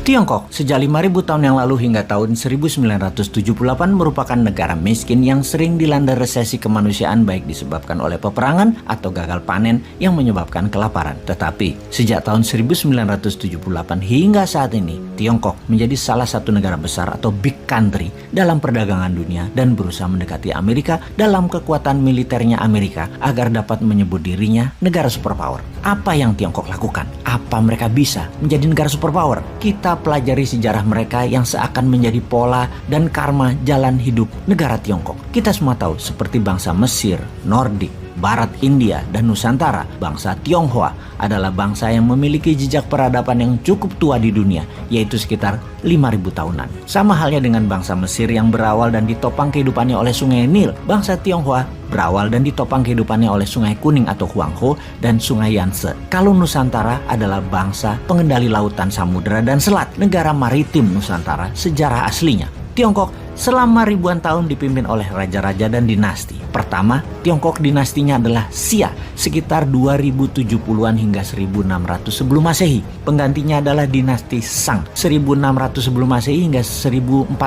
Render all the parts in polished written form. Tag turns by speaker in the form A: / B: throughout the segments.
A: Tiongkok sejak 5.000 tahun yang lalu hingga tahun 1978 merupakan negara miskin yang sering dilanda resesi kemanusiaan baik disebabkan oleh peperangan atau gagal panen yang menyebabkan kelaparan. Tetapi sejak tahun 1978 hingga saat ini, Tiongkok menjadi salah satu negara besar atau big country dalam perdagangan dunia dan berusaha mendekati Amerika dalam kekuatan militernya Amerika agar dapat menyebut dirinya negara superpower. Apa yang Tiongkok lakukan? Apa mereka bisa menjadi negara superpower? Kita pelajari sejarah mereka yang seakan menjadi pola dan karma jalan hidup negara Tiongkok. Kita semua tahu seperti bangsa Mesir, Nordik, Barat India, dan Nusantara, bangsa Tionghoa adalah bangsa yang memiliki jejak peradaban yang cukup tua di dunia, yaitu sekitar 5.000 tahunan. Sama halnya dengan bangsa Mesir yang berawal dan ditopang kehidupannya oleh sungai Nil, bangsa Tionghoa berawal dan ditopang kehidupannya oleh sungai Kuning atau Huanghe dan sungai Yangtze. Kalau Nusantara adalah bangsa pengendali lautan, samudera, dan selat, negara maritim Nusantara sejarah aslinya. Tiongkok selama ribuan tahun dipimpin oleh raja-raja dan dinasti. Pertama, Tiongkok dinastinya adalah Xia sekitar 2070-an hingga 1600 sebelum Masehi. Penggantinya adalah dinasti Shang 1600 sebelum Masehi hingga 1046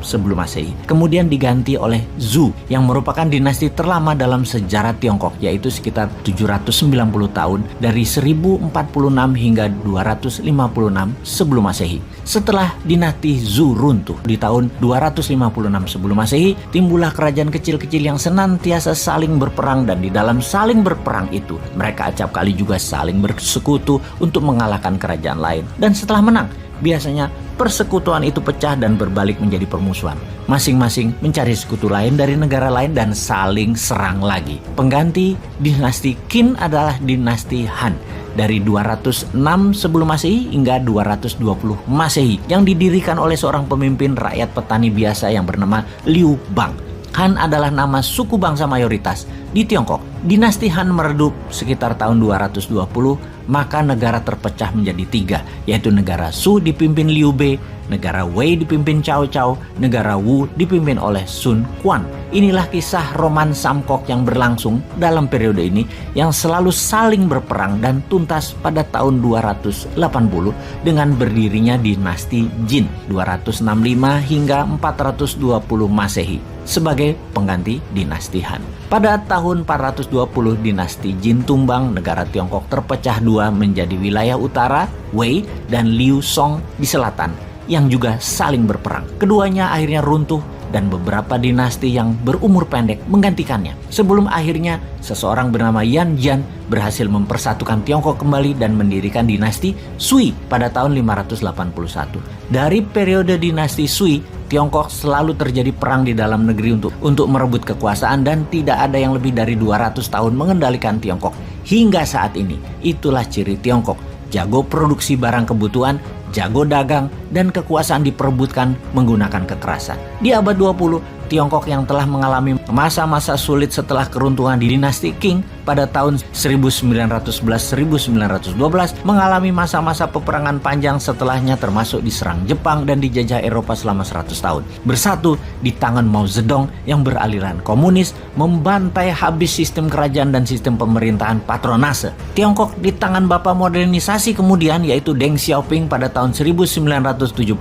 A: sebelum Masehi. Kemudian diganti oleh Zhou yang merupakan dinasti terlama dalam sejarah Tiongkok, yaitu sekitar 790 tahun dari 1046 hingga 256 sebelum Masehi. Setelah dinasti Zhou runtuh di tahun 256 sebelum Masehi, timbullah kerajaan kecil-kecil yang senantiasa saling berperang, dan di dalam saling berperang itu mereka acap kali juga saling bersekutu untuk mengalahkan kerajaan lain. Dan setelah menang, biasanya persekutuan itu pecah dan berbalik menjadi permusuhan. Masing-masing mencari sekutu lain dari negara lain dan saling serang lagi. Pengganti dinasti Qin adalah dinasti Han dari 206 sebelum Masehi hingga 220 Masehi yang didirikan oleh seorang pemimpin rakyat petani biasa yang bernama Liu Bang. Han adalah nama suku bangsa mayoritas di Tiongkok. Dinasti Han meredup sekitar tahun 220, maka negara terpecah menjadi tiga, yaitu negara Su dipimpin Liu Bei, negara Wei dipimpin Cao Cao, negara Wu dipimpin oleh Sun Quan. Inilah kisah roman Samkok yang berlangsung dalam periode ini yang selalu saling berperang dan tuntas pada tahun 280 dengan berdirinya dinasti Jin 265 hingga 420 Masehi sebagai pengganti dinasti Han. Pada tahun 420 dinasti Jin tumbang, negara Tiongkok terpecah dua menjadi wilayah utara Wei dan Liu Song di selatan yang juga saling berperang. Keduanya akhirnya runtuh dan beberapa dinasti yang berumur pendek menggantikannya. Sebelum akhirnya seseorang bernama Yan Jian berhasil mempersatukan Tiongkok kembali dan mendirikan dinasti Sui pada tahun 581. Dari periode dinasti Sui, Tiongkok selalu terjadi perang di dalam negeri untuk merebut kekuasaan dan tidak ada yang lebih dari 200 tahun mengendalikan Tiongkok. Hingga saat ini, itulah ciri Tiongkok. Jago produksi barang kebutuhan, jago dagang, dan kekuasaan diperebutkan menggunakan kekerasan. Di abad 20, Tiongkok yang telah mengalami masa-masa sulit setelah keruntuhan di dinasti Qing pada tahun 1911-1912 mengalami masa-masa peperangan panjang setelahnya, termasuk diserang Jepang dan dijajah Eropa selama 100 tahun. Bersatu di tangan Mao Zedong yang beraliran komunis, membantai habis sistem kerajaan dan sistem pemerintahan patronase. Tiongkok di tangan bapak modernisasi kemudian, yaitu Deng Xiaoping pada tahun 1978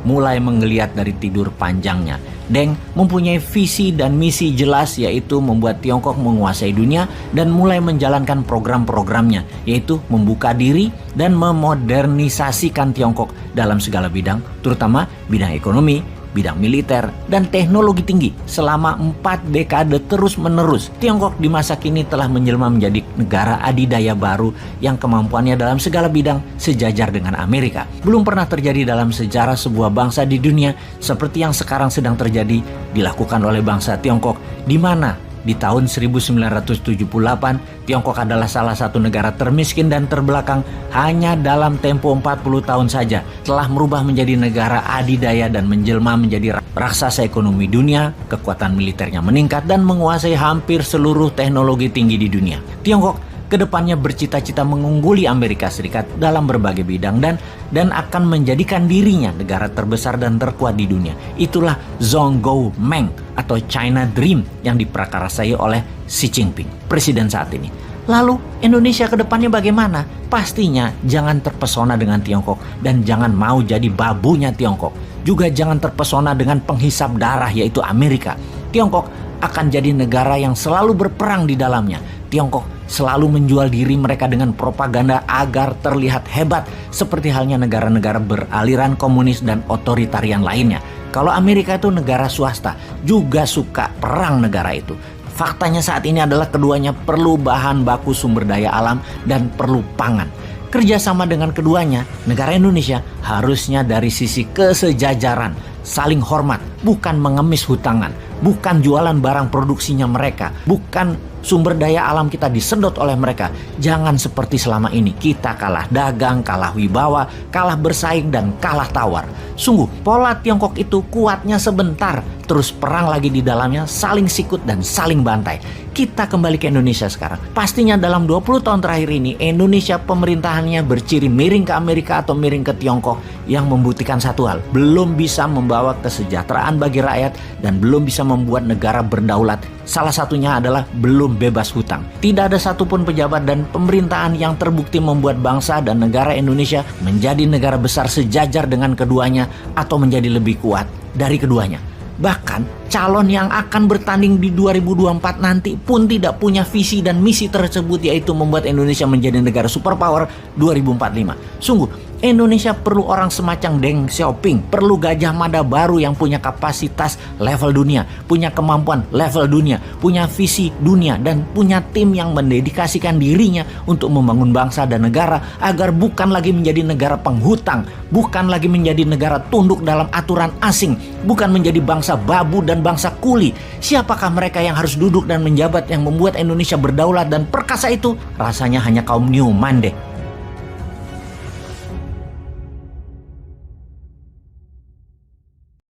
A: mulai menggeliat dari tidur panjangnya. Deng mempunyai visi dan misi jelas, yaitu membuat Tiongkok menguasai dunia dan mulai menjalankan program-programnya, yaitu membuka diri dan memodernisasikan Tiongkok dalam segala bidang, terutama bidang ekonomi, bidang militer, dan teknologi tinggi. Selama 4 dekade terus-menerus, Tiongkok di masa kini telah menjelma menjadi negara adidaya baru yang kemampuannya dalam segala bidang sejajar dengan Amerika. Belum pernah terjadi dalam sejarah sebuah bangsa di dunia seperti yang sekarang sedang terjadi dilakukan oleh bangsa Tiongkok, di mana di tahun 1978, Tiongkok adalah salah satu negara termiskin dan terbelakang. Hanya dalam tempo 40 tahun saja telah merubah menjadi negara adidaya dan menjelma menjadi raksasa ekonomi dunia. Kekuatan militernya meningkat dan menguasai hampir seluruh teknologi tinggi di dunia. Tiongkok kedepannya bercita-cita mengungguli Amerika Serikat dalam berbagai bidang dan akan menjadikan dirinya negara terbesar dan terkuat di dunia. Itulah Zhongguo Meng atau China Dream yang diprakarasai oleh Xi Jinping, presiden saat ini. Lalu Indonesia ke depannya bagaimana? Pastinya jangan terpesona dengan Tiongkok dan jangan mau jadi babunya Tiongkok. Juga jangan terpesona dengan penghisap darah yaitu Amerika. Tiongkok akan jadi negara yang selalu berperang di dalamnya. Tiongkok selalu menjual diri mereka dengan propaganda agar terlihat hebat seperti halnya negara-negara beraliran komunis dan otoritarian lainnya. Kalau Amerika itu negara swasta, juga suka perang negara itu. Faktanya saat ini adalah keduanya perlu bahan baku sumber daya alam dan perlu pangan. Kerjasama dengan keduanya, negara Indonesia harusnya dari sisi kesejajaran, saling hormat, bukan mengemis hutangan, bukan jualan barang produksinya mereka, bukan sumber daya alam kita disedot oleh mereka. Jangan seperti selama ini kita kalah dagang, kalah wibawa, kalah bersaing dan kalah tawar. Sungguh pola Tiongkok itu kuatnya sebentar, terus perang lagi di dalamnya, saling sikut dan saling bantai. Kita kembali ke Indonesia sekarang. Pastinya dalam 20 tahun terakhir ini Indonesia pemerintahannya berciri miring ke Amerika atau miring ke Tiongkok yang membuktikan satu hal, belum bisa membawa kesejahteraan bagi rakyat dan belum bisa membuat negara berdaulat. Salah satunya adalah belum bebas hutang. Tidak ada satupun pejabat dan pemerintahan yang terbukti membuat bangsa dan negara Indonesia menjadi negara besar sejajar dengan keduanya atau menjadi lebih kuat dari keduanya. Bahkan calon yang akan bertanding di 2024 nanti pun tidak punya visi dan misi tersebut, yaitu membuat Indonesia menjadi negara superpower 2045. Sungguh Indonesia perlu orang semacam Deng Xiaoping, perlu Gajah Mada baru yang punya kapasitas level dunia, punya kemampuan level dunia, punya visi dunia, dan punya tim yang mendedikasikan dirinya untuk membangun bangsa dan negara agar bukan lagi menjadi negara penghutang, bukan lagi menjadi negara tunduk dalam aturan asing, bukan menjadi bangsa babu dan bangsa kuli. Siapakah mereka yang harus duduk dan menjabat yang membuat Indonesia berdaulat dan perkasa itu? Rasanya hanya kaum Newman deh.